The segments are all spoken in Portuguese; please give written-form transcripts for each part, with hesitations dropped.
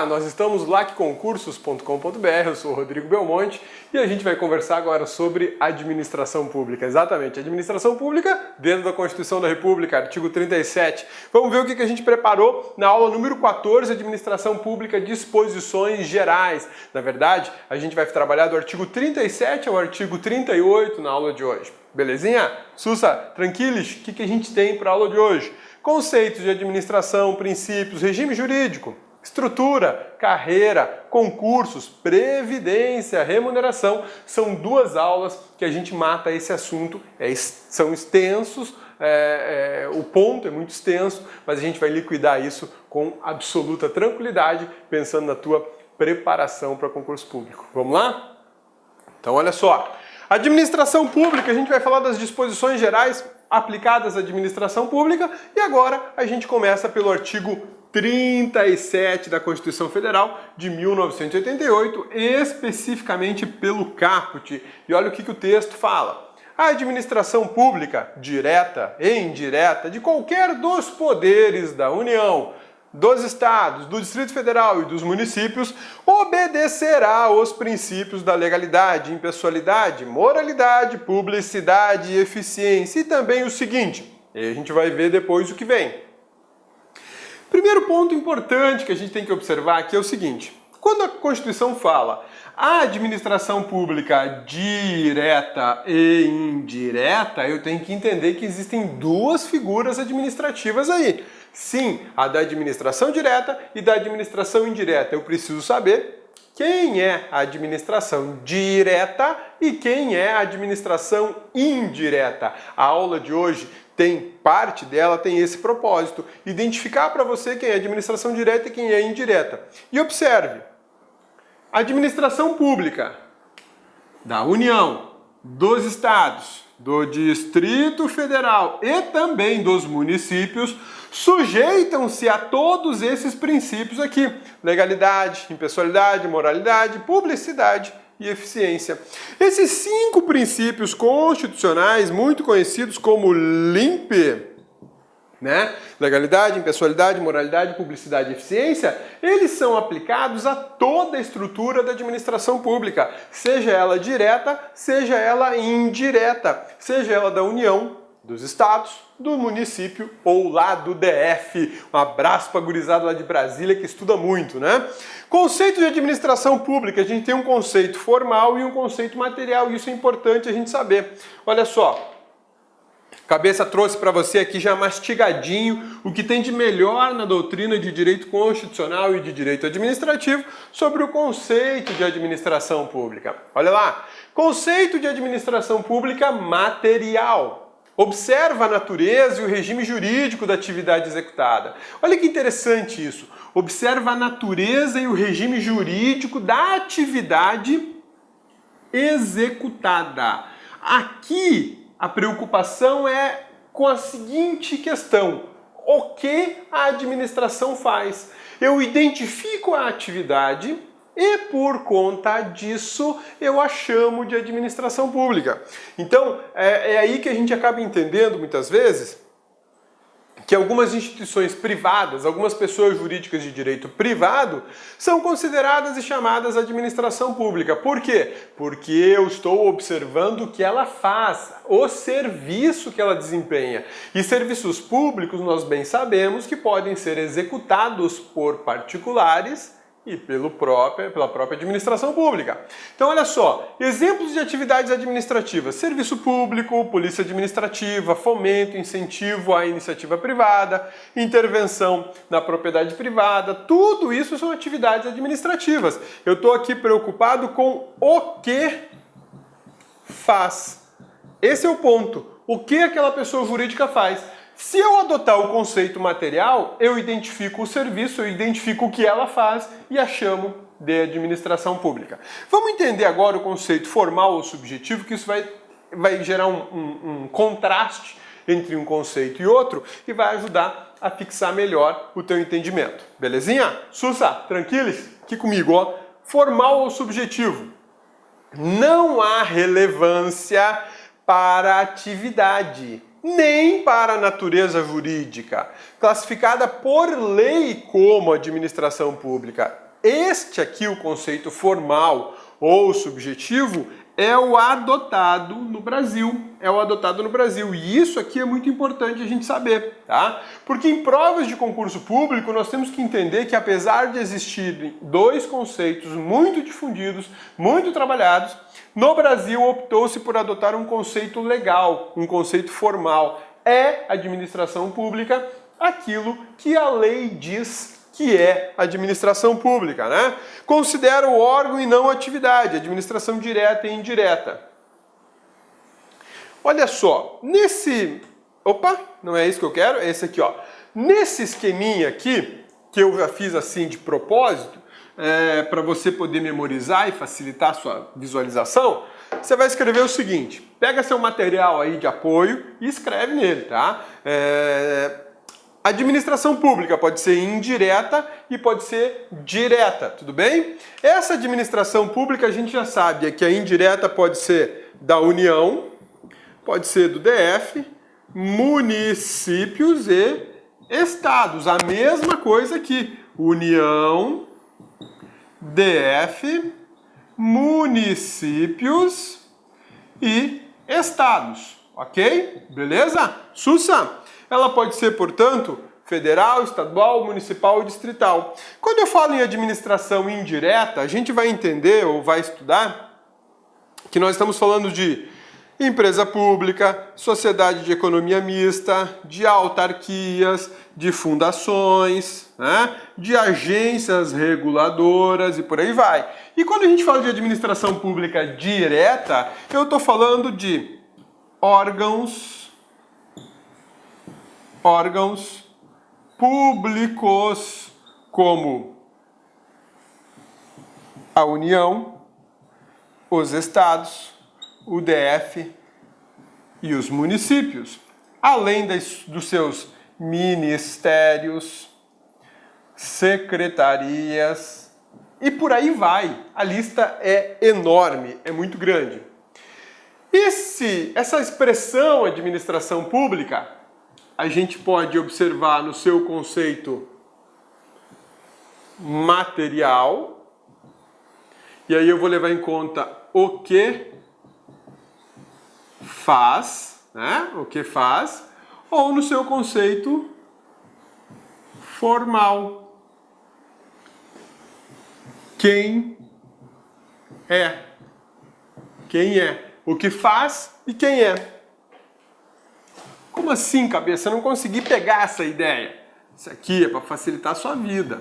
Nós estamos lá lacconcursos.com.br, eu sou o Rodrigo Belmonte e a gente vai conversar agora sobre administração pública. Exatamente, administração pública dentro da Constituição da República, artigo 37. Vamos ver o que a gente preparou na aula número 14, administração pública, disposições gerais. Na verdade, a gente vai trabalhar do artigo 37 ao artigo 38 na aula de hoje. Belezinha? Sussa, tranquilos? O que a gente tem para a aula de hoje? Conceitos de administração, princípios, regime jurídico, estrutura, carreira, concursos, previdência, remuneração. São duas aulas que a gente mata esse assunto. São extensos, o ponto é muito extenso, mas a gente vai liquidar isso com absoluta tranquilidade, pensando na tua preparação para concurso público. Vamos lá? Então olha só. Administração pública, a gente vai falar das disposições gerais aplicadas à administração pública e agora a gente começa pelo artigo 37 da Constituição Federal de 1988, especificamente pelo caput. E olha o que o texto fala. A administração pública, direta e indireta, de qualquer dos poderes da União, dos estados, do Distrito Federal e dos municípios, obedecerá aos princípios da legalidade, impessoalidade, moralidade, publicidade e eficiência. E também o seguinte, e a gente vai ver depois o que vem. Primeiro ponto importante que a gente tem que observar aqui é o seguinte: quando a Constituição fala a administração pública direta e indireta, eu tenho que entender que existem duas figuras administrativas aí. Sim, a da administração direta e da administração indireta. Eu preciso saber quem é a administração direta e quem é a administração indireta. A aula de hoje parte dela tem esse propósito, identificar para você quem é administração direta e quem é indireta. E observe, a administração pública da União, dos estados, do Distrito Federal e também dos municípios sujeitam-se a todos esses princípios aqui: legalidade, impessoalidade, moralidade, publicidade e eficiência. Esses 5 princípios constitucionais, muito conhecidos como LIMP, né? Legalidade, impessoalidade, moralidade, publicidade e eficiência, eles são aplicados a toda a estrutura da administração pública, seja ela direta, seja ela indireta, seja ela da União, dos estados, do município ou lá do DF. Um abraço para a gurizada lá de Brasília que estuda muito, né? Conceito de administração pública, a gente tem um conceito formal e um conceito material, e isso é importante a gente saber. Olha só, Cabeça trouxe para você aqui já mastigadinho o que tem de melhor na doutrina de direito constitucional e de direito administrativo sobre o conceito de administração pública. Olha lá, conceito de administração pública material. Observa a natureza e o regime jurídico da atividade executada. Olha que interessante isso. Observa a natureza e o regime jurídico da atividade executada. Aqui a preocupação é com a seguinte questão: o que a administração faz? Eu identifico a atividade e, por conta disso, eu a chamo de administração pública. Então, é aí que a gente acaba entendendo, muitas vezes, que algumas instituições privadas, algumas pessoas jurídicas de direito privado, são consideradas e chamadas administração pública. Por quê? Porque eu estou observando o que ela faz, o serviço que ela desempenha. E serviços públicos, nós bem sabemos que podem ser executados por particulares e pela própria administração pública. Então olha só, exemplos de atividades administrativas: serviço público, polícia administrativa, fomento, incentivo à iniciativa privada, intervenção na propriedade privada, tudo isso são atividades administrativas. Eu estou aqui preocupado com o que faz. Esse é o ponto. O que aquela pessoa jurídica faz? Se eu adotar o conceito material, eu identifico o serviço, eu identifico o que ela faz e a chamo de administração pública. Vamos entender agora o conceito formal ou subjetivo, que isso vai gerar um contraste entre um conceito e outro e vai ajudar a fixar melhor o teu entendimento. Belezinha? Sussa, tranquilos? Aqui comigo, ó. Formal ou subjetivo? Não há relevância para a atividade, nem para a natureza jurídica, classificada por lei como administração pública. Este aqui, o conceito formal ou subjetivo, é o adotado no Brasil. É o adotado no Brasil. E isso aqui é muito importante a gente saber, tá? Porque em provas de concurso público nós temos que entender que apesar de existirem dois conceitos muito difundidos, muito trabalhados, no Brasil optou-se por adotar um conceito legal, um conceito formal. É administração pública aquilo que a lei diz que é administração pública, né? Considera o órgão e não a atividade, administração direta e indireta. Olha só, nesse... Opa, não é isso que eu quero, é esse aqui, ó. Nesse esqueminha aqui, que eu já fiz assim de propósito, para você poder memorizar e facilitar a sua visualização, você vai escrever o seguinte, pega seu material aí de apoio e escreve nele, tá? Administração pública pode ser indireta e pode ser direta, tudo bem? Essa administração pública a gente já sabe que a indireta pode ser da União, pode ser do DF, municípios e estados. A mesma coisa aqui, União, DF, municípios e estados, ok? Beleza? Sussa! Ela pode ser, portanto, federal, estadual, municipal e distrital. Quando eu falo em administração indireta, a gente vai entender ou vai estudar que nós estamos falando de empresa pública, sociedade de economia mista, de autarquias, de fundações, né, de agências reguladoras e por aí vai. E quando a gente fala de administração pública direta, eu estou falando de órgãos públicos como a União, os estados, o DF e os municípios, além dos seus ministérios, secretarias e por aí vai. A lista é enorme, é muito grande. Essa expressão administração pública, a gente pode observar no seu conceito material, e aí eu vou levar em conta o que faz, né? O que faz, ou no seu conceito formal, quem é, o que faz e quem é. Como assim, cabeça? Eu não consegui pegar essa ideia. Isso aqui é para facilitar a sua vida.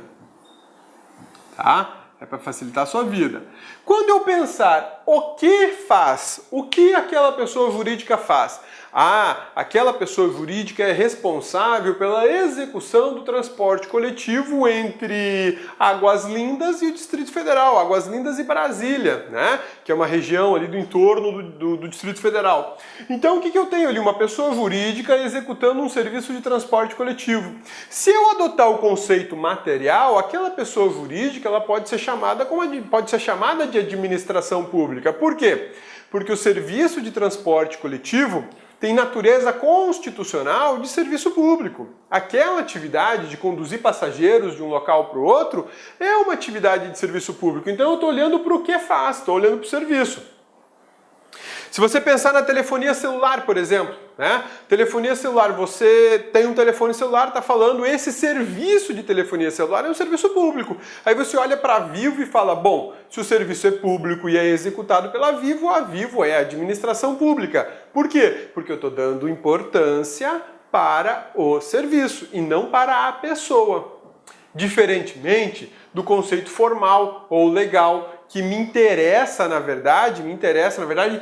Tá? É para facilitar a sua vida. Quando eu pensar o que faz, o que aquela pessoa jurídica faz? Ah, aquela pessoa jurídica é responsável pela execução do transporte coletivo entre Águas Lindas e o Distrito Federal, Águas Lindas e Brasília, né? Que é uma região ali do entorno do Distrito Federal. Então o que eu tenho ali? Uma pessoa jurídica executando um serviço de transporte coletivo. Se eu adotar o conceito material, aquela pessoa jurídica ela pode ser chamada de administração pública. Por quê? Porque o serviço de transporte coletivo tem natureza constitucional de serviço público. Aquela atividade de conduzir passageiros de um local para o outro é uma atividade de serviço público. Então eu estou olhando para o que faz, estou olhando para o serviço. Se você pensar na telefonia celular, por exemplo, né? Telefonia celular, você tem um telefone celular, está falando, esse serviço de telefonia celular é um serviço público. Aí você olha para a Vivo e fala, bom, se o serviço é público e é executado pela Vivo, a Vivo é a administração pública. Por quê? Porque eu estou dando importância para o serviço e não para a pessoa. Diferentemente do conceito formal ou legal, que me interessa, na verdade,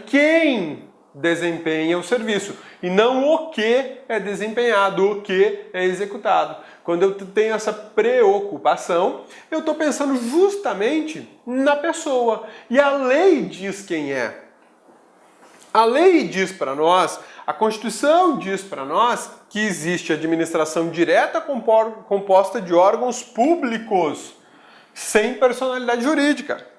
quem desempenha o serviço e não o que é desempenhado, o que é executado. Quando eu tenho essa preocupação, eu estou pensando justamente na pessoa. E a lei diz quem é. A lei diz para nós, a Constituição diz para nós que existe administração direta composta de órgãos públicos, sem personalidade jurídica.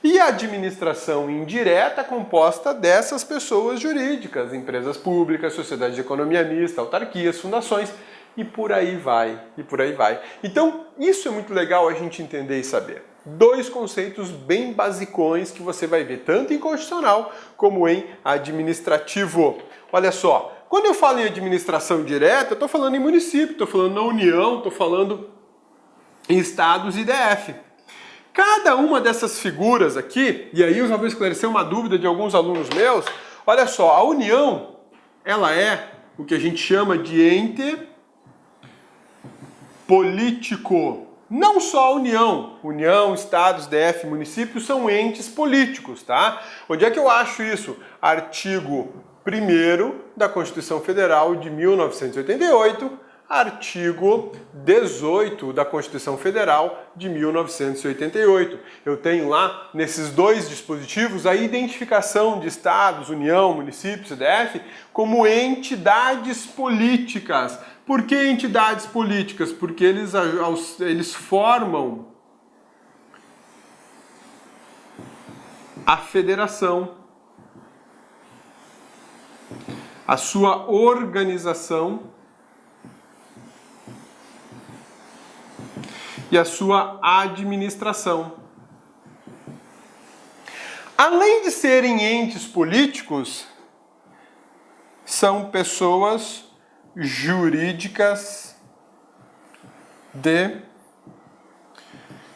E a administração indireta composta dessas pessoas jurídicas, empresas públicas, sociedades de economia mista, autarquias, fundações, e por aí vai, e por aí vai. Então, isso é muito legal a gente entender e saber. dois conceitos bem basicões que você vai ver tanto em constitucional como em administrativo. Olha só, quando eu falo em administração direta, eu estou falando em município, estou falando na União, estou falando em estados e DF. Cada uma dessas figuras aqui, e aí eu já vou esclarecer uma dúvida de alguns alunos meus, olha só, a União, ela é o que a gente chama de ente político. Não só a União, estados, DF, municípios são entes políticos, tá? Onde é que eu acho isso? Artigo 1º da Constituição Federal de 1988, artigo 18 da Constituição Federal de 1988. Eu tenho lá, nesses dois dispositivos, a identificação de estados, União, municípios e DF como entidades políticas. Por que entidades políticas? Porque eles formam a federação, a sua organização e a sua administração. Além de serem entes políticos, são pessoas jurídicas de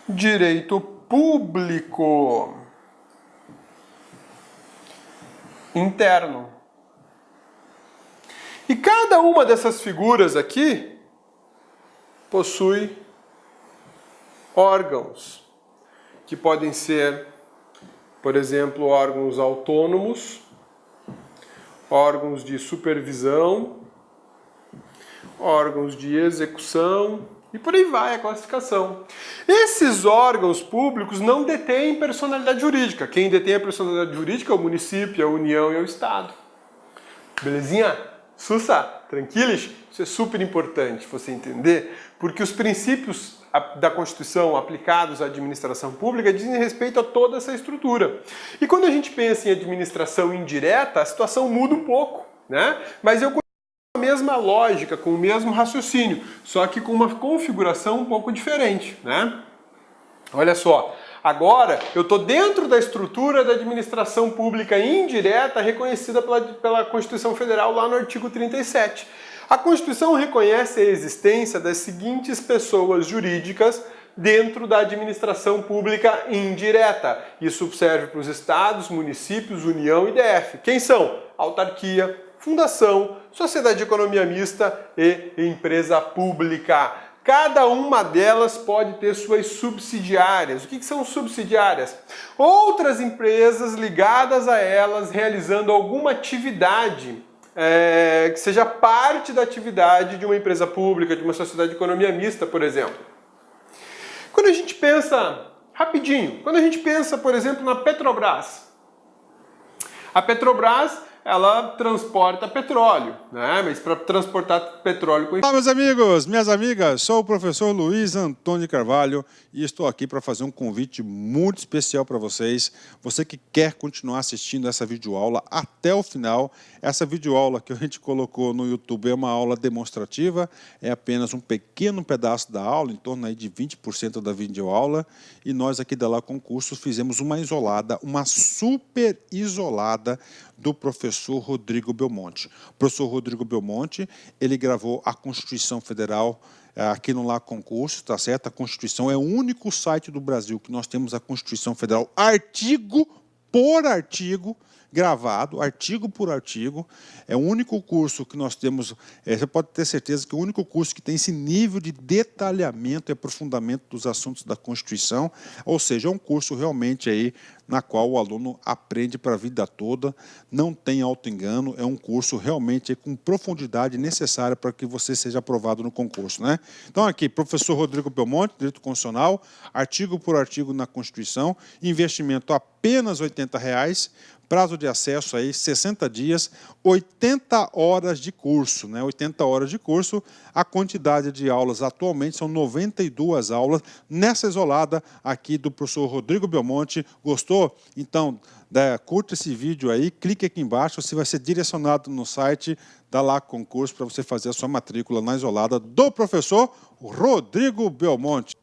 direito público interno. E cada uma dessas figuras aqui possui órgãos, que podem ser, por exemplo, órgãos autônomos, órgãos de supervisão, órgãos de execução e por aí vai a classificação. Esses órgãos públicos não detêm personalidade jurídica. Quem detém a personalidade jurídica é o município, a União e o Estado. Belezinha? Sussa? Tranquilos? Isso é super importante você entender, porque os princípios da Constituição aplicados à administração pública dizem respeito a toda essa estrutura. E quando a gente pensa em administração indireta, a situação muda um pouco, né? Mas eu continuo com a mesma lógica, com o mesmo raciocínio, só que com uma configuração um pouco diferente, né? Olha só, agora eu estou dentro da estrutura da administração pública indireta reconhecida pela Constituição Federal lá no artigo 37. A Constituição reconhece a existência das seguintes pessoas jurídicas dentro da administração pública indireta. Isso serve para os estados, municípios, União e DF. Quem são? Autarquia, fundação, sociedade de economia mista e empresa pública. Cada uma delas pode ter suas subsidiárias. O que são subsidiárias? Outras empresas ligadas a elas realizando alguma atividade que seja parte da atividade de uma empresa pública, de uma sociedade de economia mista, por exemplo. Quando a gente pensa, rapidinho, quando a gente pensa, por exemplo, na Petrobras. A Petrobras, ela transporta petróleo, né? Mas para transportar petróleo... Olá, meus amigos, minhas amigas, sou o professor Luiz Antônio de Carvalho e estou aqui para fazer um convite muito especial para vocês. Você que quer continuar assistindo essa videoaula até o final. Essa videoaula que a gente colocou no YouTube é uma aula demonstrativa, é apenas um pequeno pedaço da aula, em torno aí de 20% da videoaula, e nós aqui da La Concursos fizemos uma isolada, uma super isolada do professor Rodrigo Belmonte. O professor Rodrigo Belmonte, ele gravou a Constituição Federal aqui no La Concursos, tá certo? A Constituição é o único site do Brasil que nós temos a Constituição Federal artigo por artigo, gravado, artigo por artigo. É o único curso que nós temos, você pode ter certeza que é o único curso que tem esse nível de detalhamento e aprofundamento dos assuntos da Constituição, ou seja, é um curso realmente aí na qual o aluno aprende para a vida toda, não tem auto-engano, é um curso realmente com profundidade necessária para que você seja aprovado no concurso, né? Então aqui, professor Rodrigo Belmonte, Direito Constitucional, artigo por artigo na Constituição, investimento apenas R$ 80, prazo de acesso aí 60 dias, 80 horas de curso, né? 80 horas de curso, a quantidade de aulas atualmente são 92 aulas, nessa isolada aqui do professor Rodrigo Belmonte. Gostou? Então, curta esse vídeo aí, clique aqui embaixo, você vai ser direcionado no site da La Concursos para você fazer a sua matrícula na isolada do professor Rodrigo Belmonte.